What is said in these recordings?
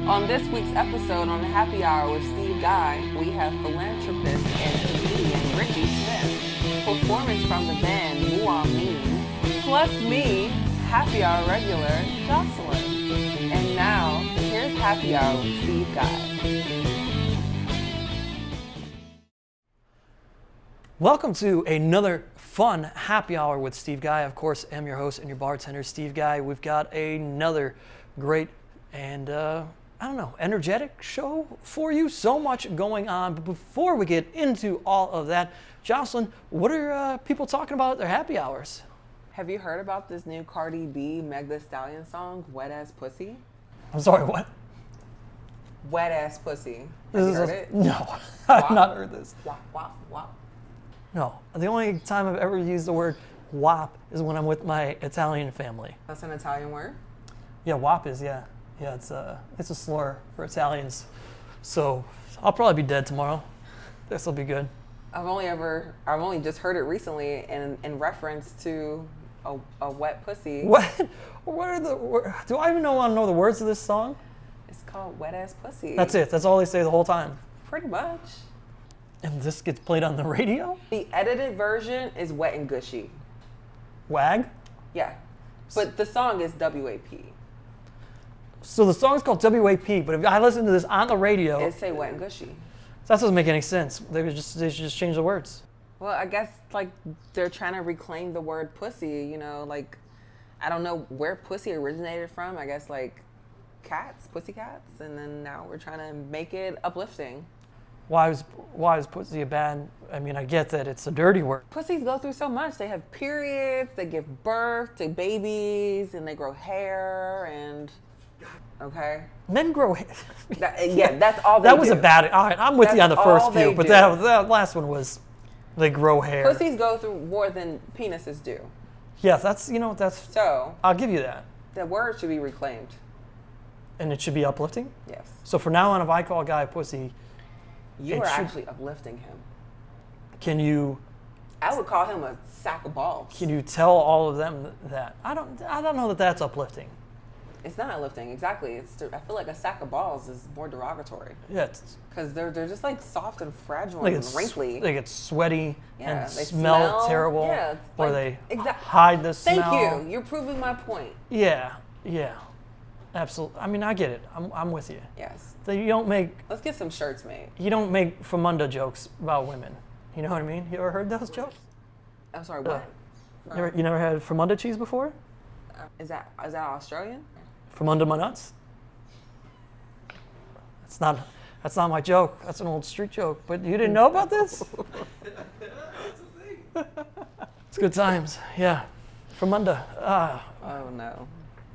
On this week's episode on the Happy Hour with Steve Guy, we have philanthropist and comedian Ricky Smith, performance from the band MuAmin, plus me, Happy Hour regular Jocelyn. And now, here's Happy Hour with Steve Guy. Welcome to another fun Happy Hour with Steve Guy. Of course, I'm your host and your bartender, Steve Guy. We've got another great and energetic show for you. So much going on. But before we get into all of that, Jocelyn, what are people talking about at their happy hours? Have you heard about this new Cardi B, Meg Thee Stallion song, Wet Ass Pussy? I'm sorry, what? Wet Ass Pussy. Have you heard it? No, I've not heard this. Wop, wop, wop. No, the only time I've ever used the word wop is when I'm with my Italian family. That's an Italian word? Yeah, wop is, yeah. Yeah, it's a slur for Italians. So I'll probably be dead tomorrow. This will be good. I've only just heard it recently in reference to a wet pussy. What? What are the? Do I even want to know the words of this song? It's called Wet Ass Pussy. That's it. That's all they say the whole time. Pretty much. And this gets played on the radio? The edited version is Wet and Gushy. Wag? Yeah. But the song is WAP. So the song's called WAP, but if I listen to this on the radio, It say Wet and Gushy. that doesn't make any sense. They should just change the words. Well, I guess like they're trying to reclaim the word pussy, you know, like I don't know where pussy originated from. I guess like cats, pussy cats, and then now we're trying to make it uplifting. Why is pussy a bad? I mean, I get that it's a dirty word. Pussies go through so much. They have periods, they give birth to babies, and they grow hair, and okay. Men grow hair. That's all they That was do. a bad. All right, I'm with you on the That's first all they few, but do. that last one was they grow hair. Pussies go through more than penises do. Yeah, that's So I'll give you that. the word should be reclaimed. And it should be uplifting. Yes. So from now on, if I call a guy a pussy, You It are should- actually uplifting him. can you I would call him a sack of balls. tell all of them that? I don't know that that's uplifting. It's not uplifting, exactly. I feel like a sack of balls is more derogatory Yeah, it's because they're just like soft and fragile like and wrinkly. they get sweaty Yeah, and they smell terrible, Yeah, it's or like- they exact- hide the Thank smell. you. You're proving my point. Yeah, absolutely. I mean, I get it. I'm with you. Yes. You don't make Let's get some shirts made. Famunda jokes about women. You know what I mean? You ever heard those jokes? I'm sorry, what? You never had Famunda cheese before? Is that Australian? Famunda my nuts? That's not my joke. That's an old street joke. But you didn't know about this? It's good times. Yeah. Famunda. Oh no.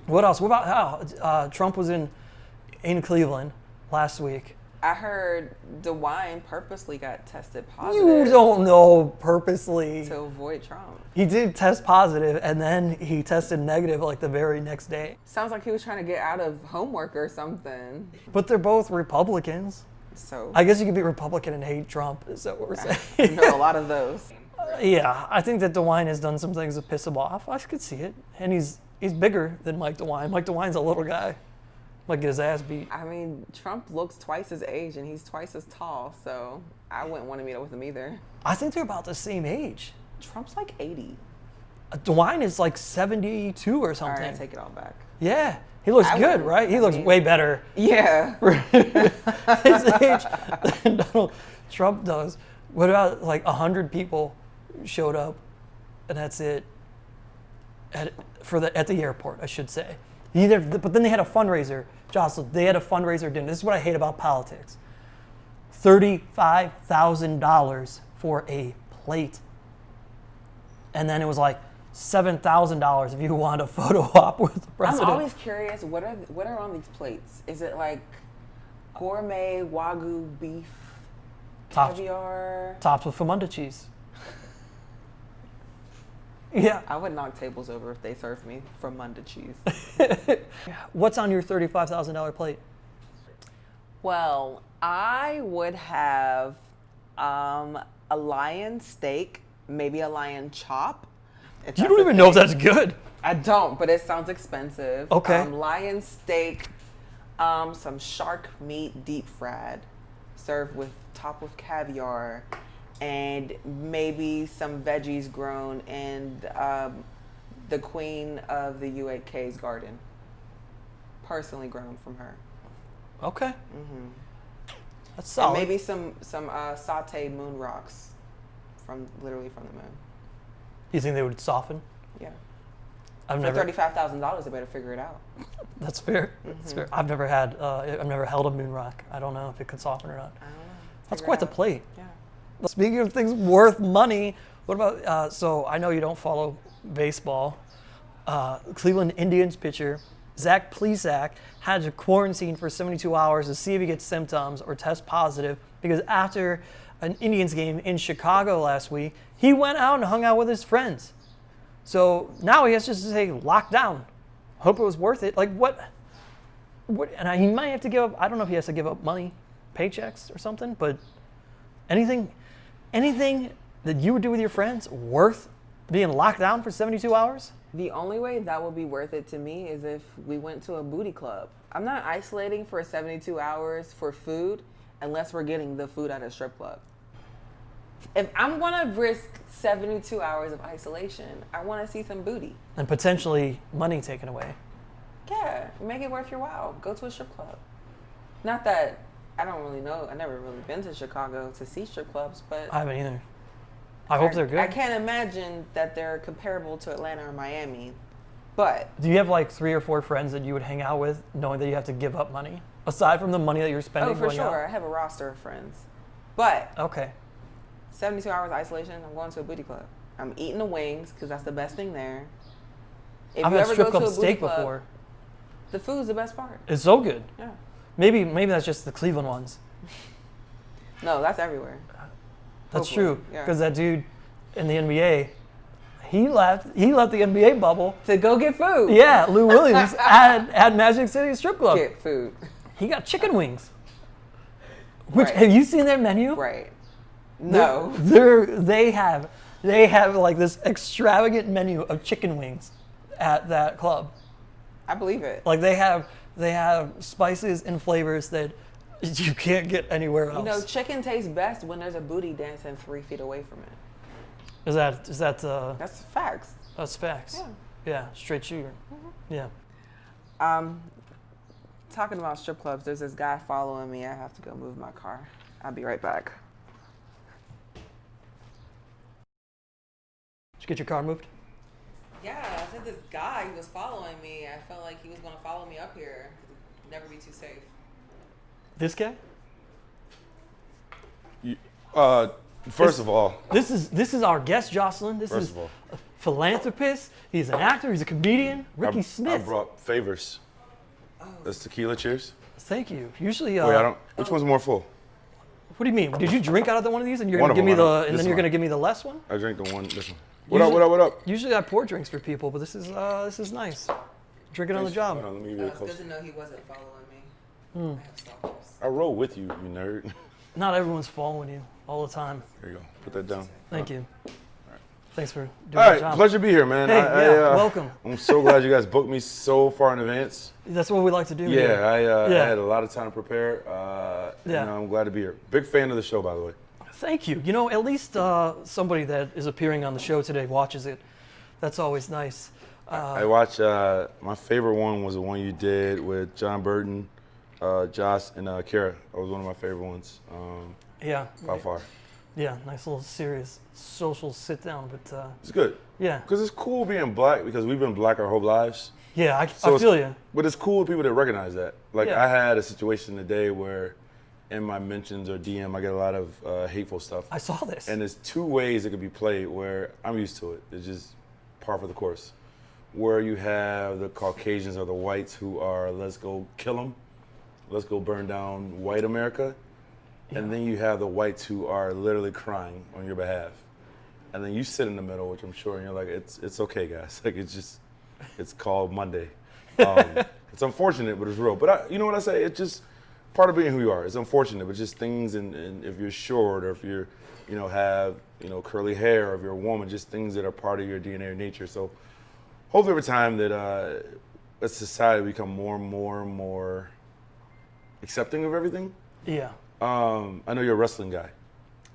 What else? What about Trump was in Cleveland last week? I heard DeWine purposely got tested positive You don't know purposely. to avoid Trump. He did test positive, and then he tested negative like the very next day. Sounds like he was trying to get out of homework or something. But they're both Republicans. So I guess you could be Republican and hate Trump, is that what we're I saying? know a lot of those. Yeah, I think that DeWine has done some things to piss him off. I could see it. And he's bigger than Mike DeWine. Mike DeWine's a little guy. Might get his ass beat. I mean, Trump looks twice his age and he's twice as tall, so I wouldn't want to meet up with him either. I think they're about the same age. Trump's like 80. DeWine is like 72 or All something. right, I take it all back. Yeah, he looks I good, wouldn't- right? He I looks mean- way better Yeah. for his age than Donald Trump does. What about like 100 people showed up, and that's it at the airport, I should say. But then they had a fundraiser, Jocelyn. They had a fundraiser dinner. This is what I hate about politics. $35,000 for a plate, and then it was like $7,000 if you wanted a photo op with the I'm president. always curious, what are on these plates? Is it like gourmet Wagyu beef, caviar? Tops with Famunda cheese. Yeah. I would knock tables over if they served me Famunda cheese. What's on your $35,000 plate? Well, I would have a lion steak, maybe a lion chop. You don't even know if that's good. I don't, but it sounds expensive. Okay. Lion steak, Some shark meat deep fried, served with top with caviar, and maybe some veggies grown in the queen of the R.A.K.'s garden, personally grown from her. Okay. Mm-hmm. That's solid. And maybe some sauteed moon rocks literally from the moon. You think they would soften? Yeah. I've For never. $35,000, they better figure it out. That's fair. Mm-hmm. That's fair. I've never held a moon rock. I don't know if it could soften or not. I don't know. That's Figure quite it the out. plate. Yeah. Speaking of things worth money, what about, so I know you don't follow baseball. Cleveland Indians pitcher Zach Plesac had to quarantine for 72 hours to see if he gets symptoms or test positive because after an Indians game in Chicago last week, he went out and hung out with his friends. So now he has to say lockdown. Hope it was worth it. Like what? And he might have to give up, I don't know if he has to give up money, paychecks or something, but anything that you would do with your friends worth being locked down for 72 hours? The only way that would be worth it to me is if we went to a booty club. I'm not isolating for 72 hours for food unless we're getting the food at a strip club. If I'm gonna risk 72 hours of isolation, I wanna see some booty. And potentially money taken away. Yeah, make it worth your while. Go to a strip club. Not that, I don't really know, I've never really been to Chicago to see strip clubs, but I haven't either. I hope they're good. I can't imagine that they're comparable to Atlanta or Miami, but Do you have like 3 or 4 friends that you would hang out with knowing that you have to give up money? Aside from the money that you're spending for going sure, out? I have a roster of friends. But Okay. 72 hours of isolation, I'm going to a booty club. I'm eating the wings because that's the best thing there. If I've you had ever strip go to club a booty steak club, before. the food's the best part. It's so good. Yeah. Maybe that's just the Cleveland ones. No, that's everywhere. That's Hopefully, true. yeah. Because that dude in the NBA, he left the NBA bubble. To go get food. Yeah, Lou Williams at Magic City Strip Club. Get food. He got chicken wings. Which Right. have you seen their menu? Right. No. They have like this extravagant menu of chicken wings at that club. I believe it. Like they have spices and flavors that you can't get anywhere else. You know, chicken tastes best when there's a booty dancing 3 feet away from it. Is that That's facts. that's facts. Yeah. Yeah, straight shooter. Yeah. Talking about strip clubs, there's this guy following me. I have to go move my car. I'll be right back. Did you get your car moved? Yeah, I said this guy was following me. I felt like he was going to follow me up here. Never be too safe. This guy? First of all, This is our guest, Jocelyn. This First is of all. a philanthropist. He's an actor. He's a comedian. Ricky I Smith. brought favors. That's tequila. Cheers. Thank you. Usually, Wait, I don't. Which one's more full? what do you mean? Did you drink out of the one of these, and you're One gonna of give me them, the, this and then you're one. gonna give me the less one? I drank the one. This one. What up? What up? What up? Usually, I pour drinks for people, but this is nice. Drinking on the job. Hold on, let me get It's good close. to know he wasn't following me. I have stalkers. I roll with you, you nerd. Not everyone's following you all the time. There you go. Put that down. Thank you. Thanks for doing All the right, job. pleasure to be here, man. Hey, yeah, welcome. I'm so glad you guys booked me so far in advance. That's what we like to do. Yeah, here. I Yeah. had a lot of time to prepare. Yeah. And I'm glad to be here. Big fan of the show, by the way. Thank you. You know, at least somebody that is appearing on the show today watches it. That's always nice. I watched. My favorite one was the one you did with John Burton, Josh, and Kara. That was one of my favorite ones. Yeah. By far. Yeah, nice little serious social sit down, but It's good. yeah. Because it's cool being black because we've been black our whole lives. Yeah, I it's- feel you. But it's cool with people that recognize that. Like Yeah. I had a situation today where in my mentions or DM I get a lot of hateful stuff. I saw this. And there's 2 ways it could be played where I'm used to it. It's just par for the course. Where you have the Caucasians or the whites who are let's go kill them, let's go burn down white America. And then you have the whites who are literally crying on your behalf. And then you sit in the middle, which I'm sure, and you're like, it's okay, guys. Like, it's called Monday. It's unfortunate, but it's real. But you know what I say? It's just part of being who you are. It's unfortunate, but just things, and if you're short or if you're, have, curly hair or if you're a woman, just things that are part of your DNA or nature. So hopefully over time that as society become more and more accepting of everything. Yeah. I know you're a wrestling guy,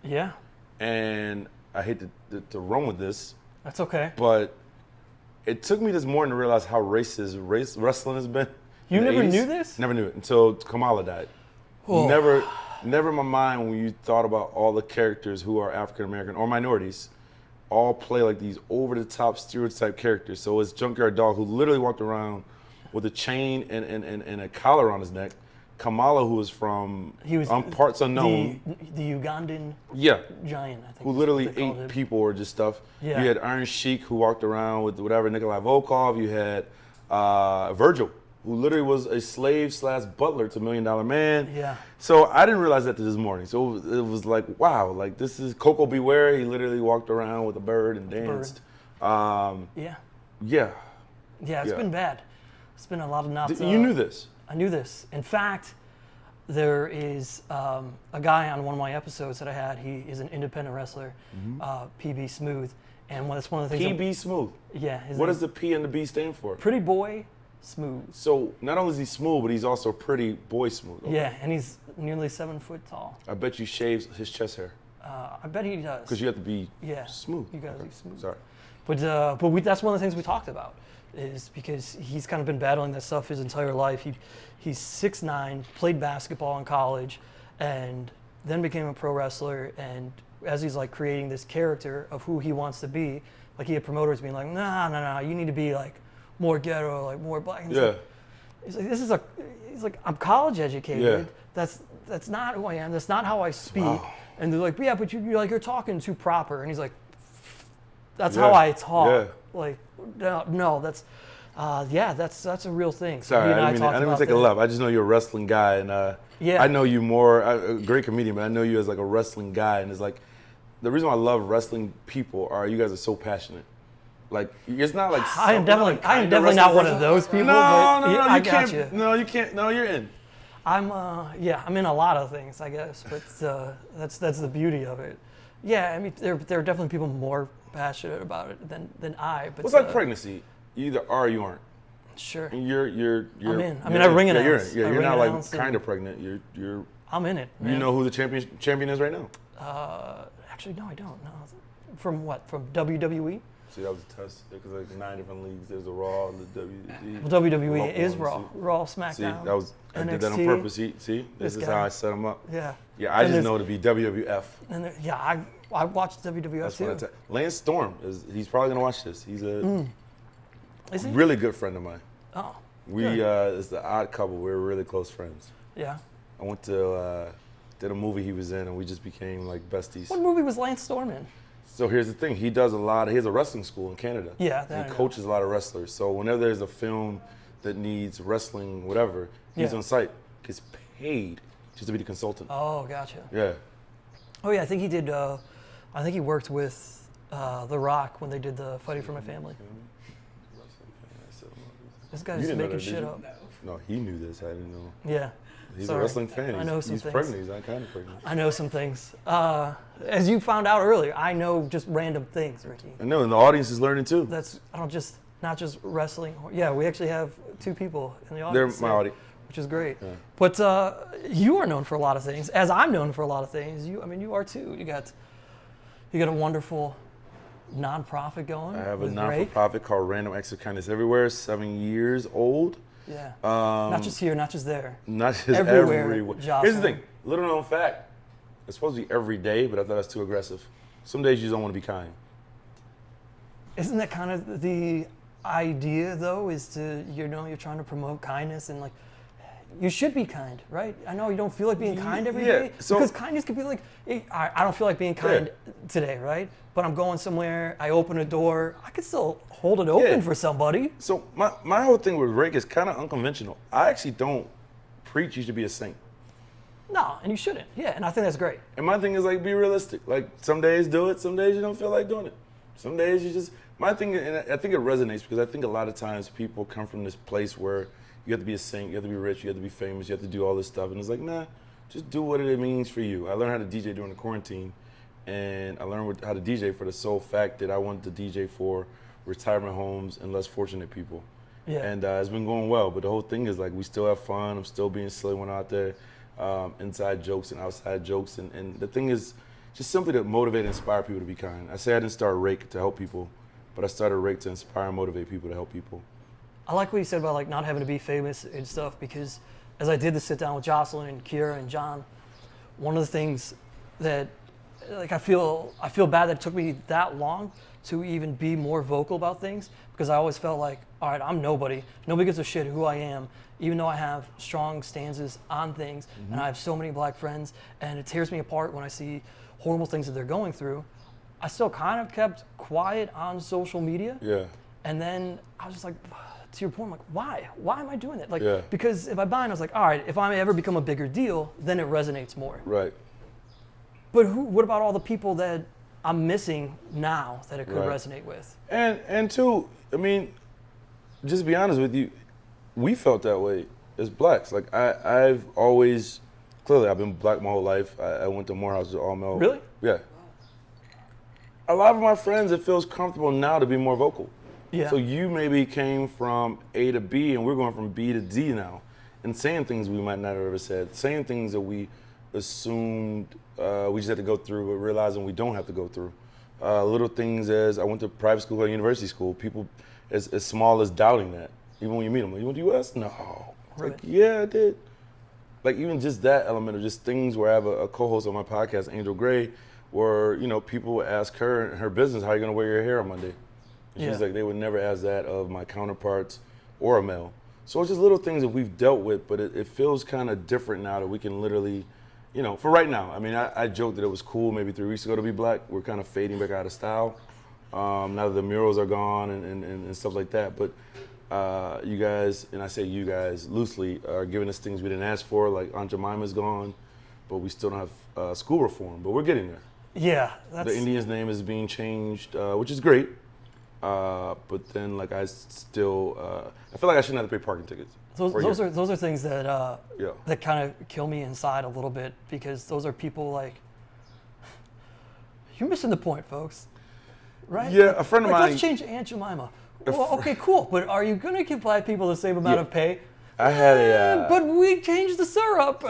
Yeah. and I hate to run with this, That's okay. but it took me this morning to realize how racist wrestling has been. You in the never 80s. knew this? Never knew it until Kamala died. Oh. Never in my mind when you thought about all the characters who are African American or minorities, all play like these over-the-top stereotype characters. So it's Junkyard Dog, who literally walked around with a chain and a collar on his neck. Kamala, who was from parts unknown. The Ugandan Yeah. giant, I think. Who literally is what they called ate him. people or just stuff. Yeah. You had Iron Sheik, who walked around with whatever, Nikolai Volkov. You had Virgil, who literally was a slave / butler to $1 Million Man. Yeah. So I didn't realize that this morning. So it was like, wow, like this is Coco Beware. He literally walked around with a bird and danced. Yeah. Yeah. Yeah, it's Yeah. been bad. It's been a lot of not. You knew this? I knew this. In fact, there is a guy on one of my episodes that I had. He is an independent wrestler, PB Smooth, and that's one of the things. PB Smooth. Yeah. What does the P and the B stand for? Pretty Boy Smooth. So not only is he smooth, but he's also pretty boy smooth. Okay. Yeah, and he's nearly 7 foot tall. I bet you shaves his chest hair I bet he does. because you have to be Yeah. smooth. You gotta be smooth. Sorry. But that's one of the things we talked about, is because he's kind of been battling that stuff his entire life. He's 6'9", played basketball in college, and then became a pro wrestler. And as he's like creating this character of who he wants to be, like he had promoters being like, nah, you need to be like more ghetto, like more black. And he's like, he's like, I'm college educated. Yeah. That's not who I am. That's not how I speak. Wow. And they're like, yeah, but you're talking too proper. And he's like, that's how I talk. Yeah. Like, no, that's a real thing. Sorry, He and I didn't talked mean to about take a that. left. I just know you're a wrestling guy, and I know you more. A great comedian, but I know you as like a wrestling guy, and it's like the reason why I love wrestling people are you guys are so passionate. Like it's not like I am definitely not one of those people. No, but no, I you got can't. you. No, you can't. No, you're in. I'm in a lot of things, I guess, but that's the beauty of it. Yeah, I mean, there are definitely people more passionate about it than I. But What's like pregnancy? You either are or you aren't. Sure. And you're I'm in. I mean, I ring announce. You're I in. Yeah, you're ring not like announce kind of pregnant. You're. I'm in it. Man. You know who the champion is right now? Actually, no, I don't. No. From what? From WWE? See, that was a test because like 9 different leagues. There's the Raw, the WWE. Well, WWE is one, Raw. see? Raw, See, SmackDown. I did that on NXT. purpose. See, this This is guy. how I set them up. Yeah. Yeah, I And just there's- know to be WWF. And I watched WWF That's too. what I tell. Lance Storm he's probably gonna watch this. He's a Is he? really good friend of mine. Oh. We Good. it's the odd couple. We're really close friends. Yeah. I went to did a movie he was in, and we just became like besties. What movie was Lance Storm in? So here's the thing. He does he has a wrestling school in Canada. Yeah, And I he know. coaches a lot of wrestlers. So whenever there's a film that needs wrestling, whatever, he's Yeah. on site. Gets paid just to be the consultant. Oh, gotcha. Yeah. Oh yeah, I think he did. I think he worked with The Rock when they did the Fighting for My Family. This You guy's didn't know making that, did shit you? up. No, he knew this. I didn't know. Yeah. He's Sorry. a wrestling fan. I know some he's things. pregnant. He's not kind of pregnant. I know some things. As you found out earlier, I know just random things, Ricky. I know, and the audience is learning too. Not just wrestling. Yeah, we actually have 2 people in the They're audience. my here, audience. which is great. Yeah. But you are known for a lot of things, as I'm known for a lot of things. You are too. You got a wonderful nonprofit going. I have a with R.A.K.E. non-for-profit called Random Acts of Kindness Everywhere. 7 years old. Yeah. Not just here, not just there. Not just Everywhere, everywhere. Jocelyn. Here's the thing. Little known fact. It's supposed to be every day, but I thought that's too aggressive. Some days you just don't want to be kind. Isn't that kind of the idea, though, is to, you're trying to promote kindness and, like, you should be kind, right? I know you don't feel like being kind every day. so- because kindness could be like, hey, I don't feel like being kind today, right? But I'm going somewhere, I open a door, I could still hold it open for somebody. So my whole thing with R.A.K.E is kind of unconventional. I actually don't preach you should be a saint. No, and you shouldn't. Yeah, and I think that's great. And my thing is like be realistic. Like some days do it, some days you don't feel like doing it. Some days you just my thing, and I think it resonates because I think a lot of times people come from this place where you have to be a saint, you have to be rich, you have to be famous, you have to do all this stuff, and it's like nah, just do what it means for you. I learned how to DJ during the quarantine, and I learned how to DJ for the sole fact that I wanted to DJ for retirement homes and less fortunate people. Yeah. And it's been going well. But the whole thing is like we still have fun. I'm still being silly when I'm out there, inside jokes and outside jokes. And the thing is just simply to motivate and inspire people to be kind. I say I didn't start R.A.K.E to help people, but I started R.A.K to inspire and motivate people to help people. I like what you said about like not having to be famous and stuff, because as I did the sit down with Jocelyn and Kira and John, one of the things that like I feel bad that it took me that long to even be more vocal about things, because I always felt like, all right, I'm nobody. Nobody gives a shit who I am, even though I have strong stances on things, and I have so many black friends, and it tears me apart when I see horrible things that they're going through. I still kind of kept quiet on social media. Yeah. And then I was just like, to your point, I'm like, why? Why am I doing that? Like, Yeah. because if I buy it, I was like, all right, if I ever become a bigger deal, then it resonates more. Right. But what about all the people that I'm missing now that it could Right. resonate with? And two, I mean, just to be honest with you, we felt that way as blacks. Like I've always, clearly I've been black my whole life. I went to Morehouse, all male. Really? Yeah. A lot of my friends, it feels comfortable now to be more vocal. Yeah. So you maybe came from A to B, and we're going from B to D now, and saying things we might not have ever said, saying things that we assumed we just had to go through, but realizing we don't have to go through. Little things as I went to private school or university school, people as small as doubting that. Even when you meet them, like, you went to US? No. It's Right. like, yeah, I did. Like even just that element of just things where I have a co-host on my podcast, Angel Gray, where, you know, people would ask her in her business, how are you gonna wear your hair on Monday? And she's Yeah. like, they would never ask that of my counterparts or a male. So it's just little things that we've dealt with, but it feels kind of different now that we can literally, you know, for right now. I mean, I joked that it was cool maybe 3 weeks ago to be black. We're kind of fading back out of style. Now that the murals are gone and stuff like that. But you guys, and I say you guys loosely, are giving us things we didn't ask for, like Aunt Jemima's gone, but we still don't have school reform, but we're getting there. Yeah. That's, The Indian's name is being changed, which is great. But then, like, I still, I feel like I shouldn't have to pay parking tickets. those are things that Yeah. that kind of kill me inside a little bit, because those are people like, you're missing the point, folks. Right? Yeah, a friend of Like, mine. let's change Aunt Jemima. Well, okay, cool, but are you gonna give black people the same amount Yeah. of pay? I had a. But we changed the syrup.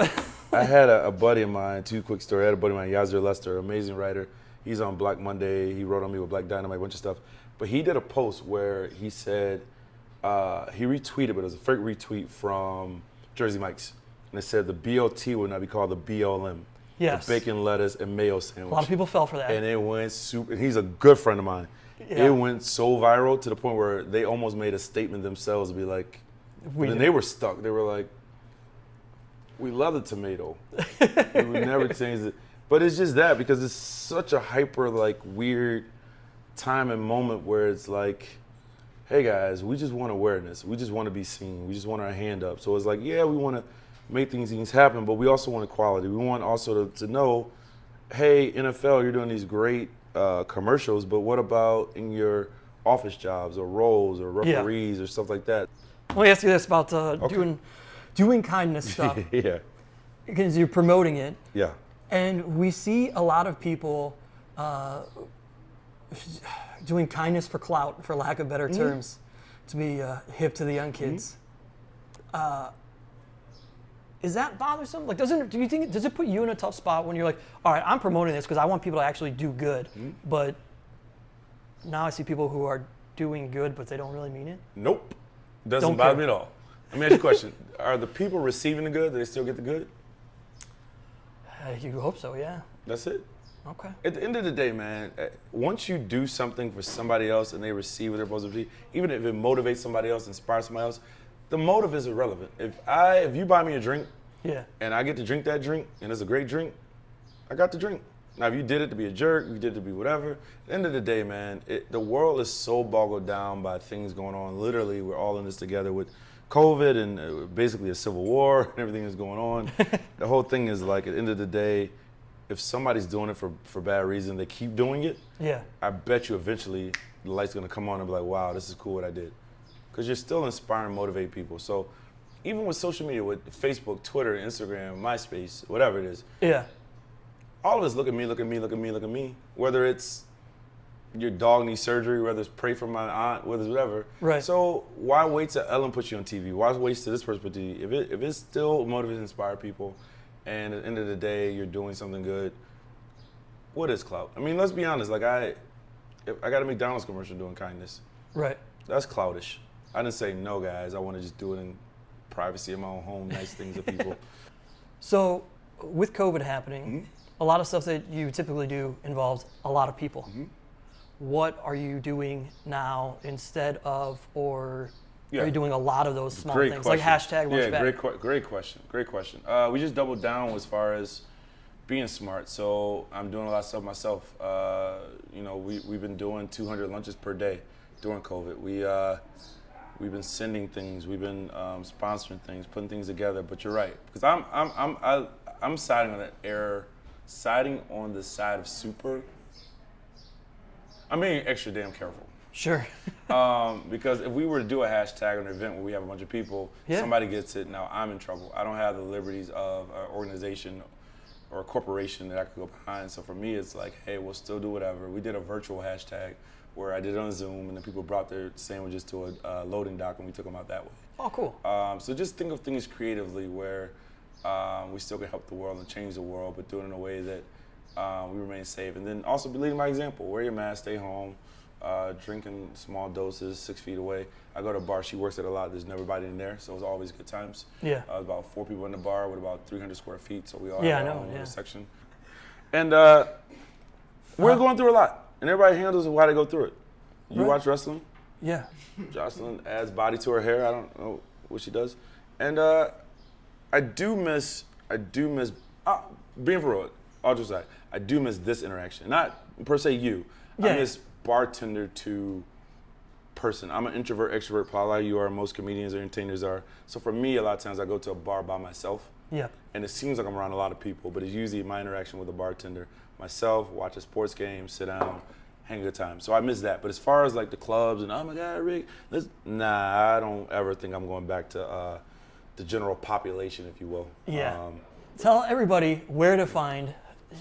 I had a buddy of mine, two quick story. I had a buddy of mine, Yazir Lester, amazing writer. He's on Black Monday. He wrote on me with Black Dynamite, a bunch of stuff. But he did a post where he said, he retweeted, but it was a fake retweet from Jersey Mike's. And it said the BLT would now be called the BLM. Yes. The bacon, lettuce, and mayo sandwich. A lot of people fell for that. And it went super, and he's a good friend of mine. Yeah. It went so viral to the point where they almost made a statement themselves to be like, We and did. they were stuck. They were like, we love the tomato. We would never change it. But it's just that, because it's such a hyper, like, weird time and moment where it's like, hey guys, we just want awareness. We just want to be seen. We just want our hand up. So it's like, yeah, we want to make things happen, but we also want equality. We want also to know, hey, NFL, you're doing these great commercials, but what about in your office jobs or roles or referees or stuff like that? Let me ask you this about doing kindness stuff, Yeah, because you're promoting it, yeah. and we see a lot of people doing kindness for clout, for lack of better terms, to be hip to the young kids. Is that bothersome? Like, does it put you in a tough spot when you're like, all right, I'm promoting this because I want people to actually do good, but now I see people who are doing good, but they don't really mean it? Nope. Doesn't Don't bother care. me at all. Let me ask you a question. Are the people receiving the good, do they still get the good? You hope so, yeah. That's it. Okay. At the end of the day, man, once you do something for somebody else and they receive what they're supposed to be, even if it motivates somebody else, inspires somebody else, the motive is irrelevant. If you buy me a drink Yeah. and I get to drink that drink and it's a great drink, I got the drink. Now, if you did it to be a jerk, you did it to be whatever, at the end of the day, man, the world is so boggled down by things going on. Literally, we're all in this together with COVID and basically a civil war and everything that's going on. The whole thing is like, at the end of the day, if somebody's doing it for bad reason, they keep doing it, Yeah. I bet you eventually the light's gonna come on and be like, wow, this is cool what I did. Because you're still inspiring, motivate people. So even with social media, with Facebook, Twitter, Instagram, MySpace, whatever it is, Yeah. all of us look at me, look at me, look at me, look at me. Whether it's your dog needs surgery, whether it's pray for my aunt, whether it's whatever. Right. So why wait till Ellen puts you on TV? Why wait till this person put you? If it's still motivates and inspire people, and at the end of the day you're doing something good, what is clout? I mean, let's be honest. Like I got a McDonald's commercial doing kindness. Right. That's cloutish. I didn't say no, guys. I want to just do it in privacy in my own home, nice things to people. So with COVID happening, a lot of stuff that you typically do involves a lot of people. What are you doing now instead of, or are you doing a lot of those small things question. like hashtag lunch bag? Great question. We just doubled down as far as being smart. So I'm doing a lot of stuff myself. We've been doing 200 lunches per day during COVID. We've been sending things. We've been sponsoring things, putting things together. But you're right, because I'm siding on the side of super. I'm being extra damn careful. Sure. Because if we were to do a hashtag or an event where we have a bunch of people, somebody gets it, now I'm in trouble. I don't have the liberties of an organization or a corporation that I could go behind. So for me, it's like, hey, we'll still do whatever. We did a virtual hashtag where I did it on Zoom, and then people brought their sandwiches to a loading dock, and we took them out that way. Oh, cool. So just think of things creatively where we still can help the world and change the world, but do it in a way that we remain safe. And then also be leading by example. Wear your mask, stay home, drinking small doses, 6 feet away. I go to a bar, she works at a lot, there's never anybody in there, so it's always good times. Yeah. About 4 people in the bar with about 300 square feet, so we all Yeah, have I our know, own yeah. little section. And we're going through a lot, and everybody handles why they go through it. You watch wrestling? Yeah. Jocelyn adds body to her hair. I don't know what she does. And I do miss being for real, all just like, I do miss this interaction. Not per se you. Yeah. I miss bartender to person. I'm an introvert, extrovert, probably you are, most comedians or entertainers are. So for me, a lot of times I go to a bar by myself. Yeah. And it seems like I'm around a lot of people, but it's usually my interaction with a bartender. Myself, watch a sports game, sit down, hang a good time. So I miss that. But as far as like the clubs and, oh my God, Rick, I don't ever think I'm going back to the general population, if you will. Yeah. Tell everybody where to find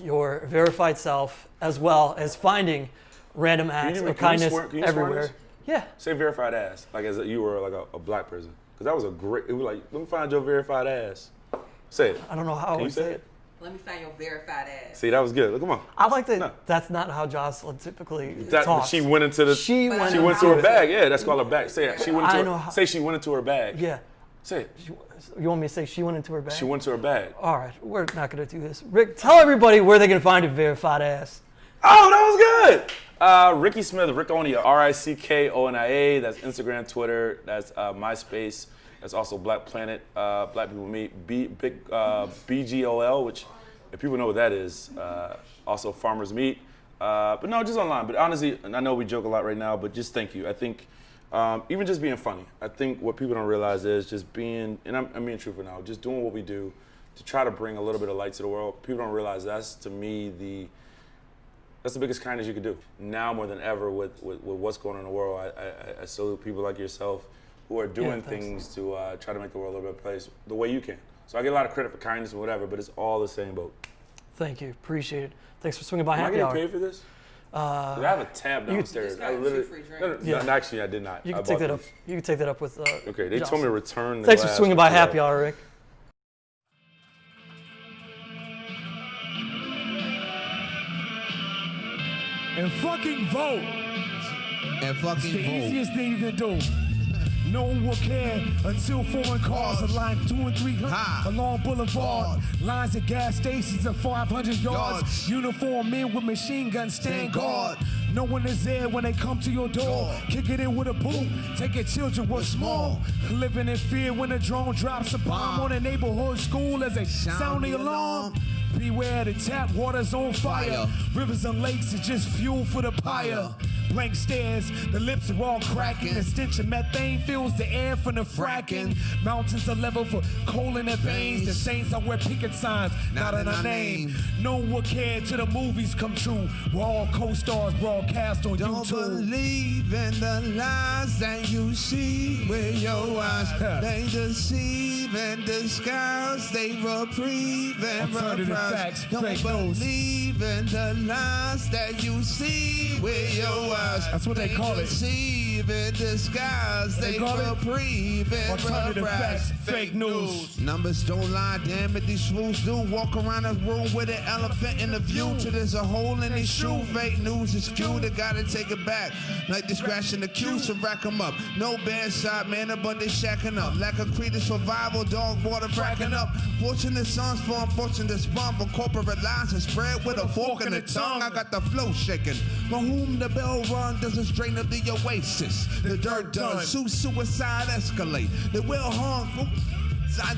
your verified self, as well as finding random acts of kindness everywhere. Yeah. Say verified ass, like as you were like a black person. Because that was it was like, let me find your verified ass. Say it. I don't know how I would say it. Let me find your verified ass. See, that was good. Look, come on. I like that. No. That's not how Jocelyn typically talks. She went into the. She went into her bag. Yeah, that's called her bag. Say it. She went into her bag. Yeah. Say it. You want me to say she went into her bag? She went into her bag. All right, we're not gonna do this. Rick, tell everybody where they can find your verified ass. Oh, that was good. Ricky Smith, Rickonia, R.I.K.E. That's Instagram, Twitter. That's MySpace. That's also Black Planet, Black People Meet, BGOL, which, if people know what that is, also Farmers Meet. But no, just online. But honestly, and I know we joke a lot right now, but just thank you. I think even just being funny. I think what people don't realize is just being, and I'm being truthful now, just doing what we do to try to bring a little bit of light to the world. People don't realize that's, to me, that's the biggest kindness you could do. Now more than ever with what's going on in the world, I salute people like yourself who are doing things to try to make the world a little better place the way you can. So I get a lot of credit for kindness and whatever, but it's all the same boat. Thank you, appreciate it. Thanks for swinging by happy hour. hour. Am I getting paid for this? I have a tab downstairs. I literally, free drinks. No, actually, I did not. You can take that up. You can take that up with. Okay, they Jocelyn. told me to return. Thanks for swinging by happy hour, Rick. And fucking vote. It's the easiest thing you can do. No one will care until foreign cars are lined 2 and 3 along Boulevard. Lines at gas stations at 500 yards. Uniformed men with machine guns stand guard. No one is there when they come to your door. Kick it in with a boot. Take your children what's small. Living in fear when a drone drops a bomb on a neighborhood school as they sound the alarm. Beware, the tap water's on fire. Rivers and lakes is just fuel for the pyre. Blank stares, the lips are all cracking. The stench of methane fills the air from the fracking. Mountains are level for coal in their veins. The saints are wear picket signs, not in our name. No one will care till the movies come true. We're all co-stars broadcast on Don't YouTube. Don't believe in the lies that you see with your eyes. They deceive deceive and disguise, they reprieve and reprise. Don't believe in the lies that you see with your eyes. That's what they call it. Deceive and disguise, they reprieve and reprise. Fake news. Numbers don't lie, damn it, these fools do. Walk around a room with an elephant in the view. Till there's a hole in their shoe. Fake news is cute, they gotta take it back. Like they scratching the cues to rack them up. No bad shot, man, but they shacking up. Lack of credence, survival, dog water fracking up. Fortunate sons for unfortunate spawn for corporate lies and spread with a fork in the tongue. I got the flow shaking. For whom the bell run doesn't strain up the oasis. The dirt does, suicide escalate. They will harm.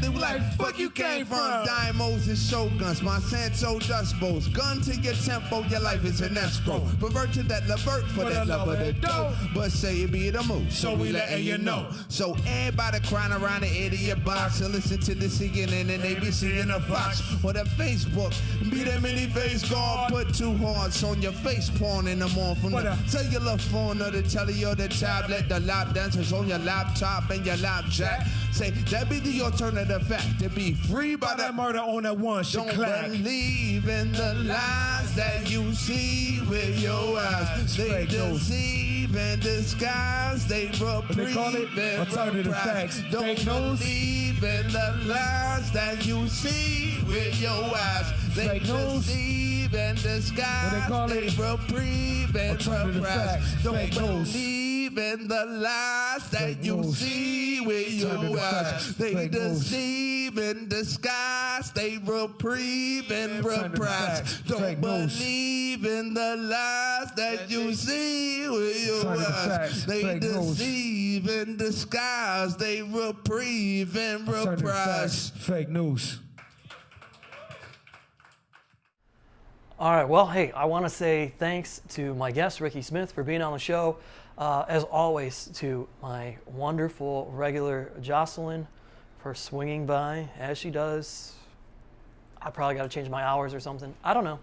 They were like, fuck you came from? Dynamos and shoguns, Monsanto dust bowls. Gun to your tempo, your life is an escrow. Pervert to that levert for that love of the dough. But say it be the move, so we letting you know. So everybody crying around the idiot box and listen to the CNN and they be seeing a Fox or the Facebook. Be that mini face guard, put 2 hearts on your face, porn in the morning from the cellular phone or the telly or the tablet. The lap dancers on your laptop and your lap jack. Say that be the alternative fact to be free by that murder on that one. Don't believe in the lies that you see with your eyes. They deceive and disguise. They reprieve and reprise. Don't believe in the lies that you see with your eyes. They deceive and disguise. They reprieve and reprise. Don't believe in the lies that you see with your eyes. They deceive and disguise. They reprieve and reprise. Don't believe in the lies that you see with your eyes. They deceive and disguise. They reprieve and reprise. Fake news. All right, well, hey, I want to say thanks to my guest, Ricky Smith, for being on the show. As always, to my wonderful regular Jocelyn for swinging by as she does. I probably got to change my hours or something. I don't know.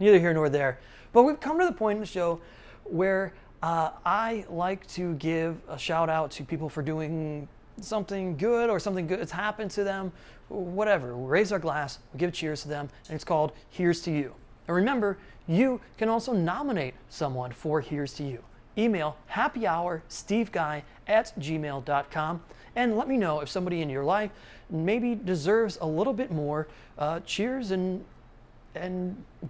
Neither here nor there. But we've come to the point in the show where I like to give a shout out to people for doing something good or something good that's happened to them, whatever. We raise our glass, we give cheers to them, and it's called Here's to You. And remember, you can also nominate someone for Here's to You. Email happyhoursteveguy@gmail.com and let me know if somebody in your life maybe deserves a little bit more cheers and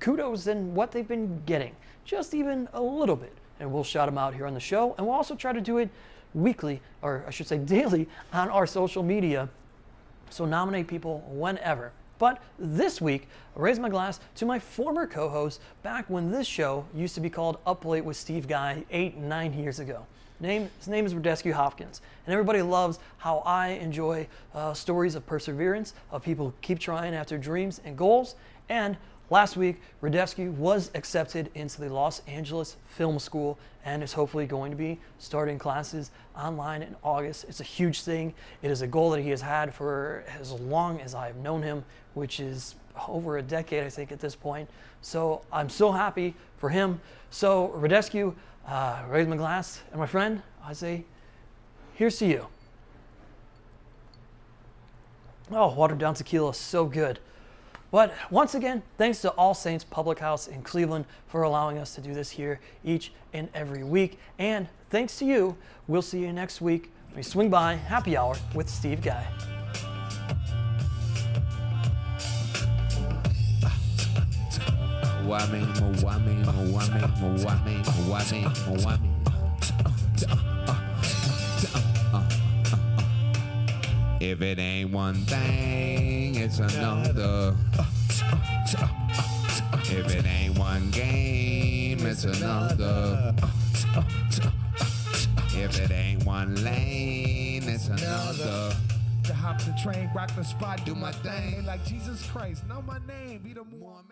kudos than what they've been getting. Just even a little bit. And we'll shout them out here on the show. And we'll also try to do it weekly, or I should say daily, on our social media. So nominate people whenever. But this week, I raised my glass to my former co-host back when this show used to be called Up Late with Steve Guy 8-9 years ago. His name is R.A.K.E Hopkins. And everybody loves how I enjoy stories of perseverance, of people who keep trying after dreams and goals. And last week, R.A.K.E was accepted into the Los Angeles Film School and is hopefully going to be starting classes online in August. It's a huge thing. It is a goal that he has had for as long as I've known him, which is over a decade, I think, at this point. So I'm so happy for him. So R.A.K.E, raise my glass, and my friend, I say, here's to you. Oh, watered down tequila, so good. But once again, thanks to All Saints Public House in Cleveland for allowing us to do this here each and every week. And thanks to you, we'll see you next week when we swing by Happy Hour with Steve Guy. If it ain't one thing, it's another. If it ain't one game, it's another. If it ain't one lane, it's another. To hop the train, rock the spot, do my thing. Like Jesus Christ, know my name, be the MuAmin.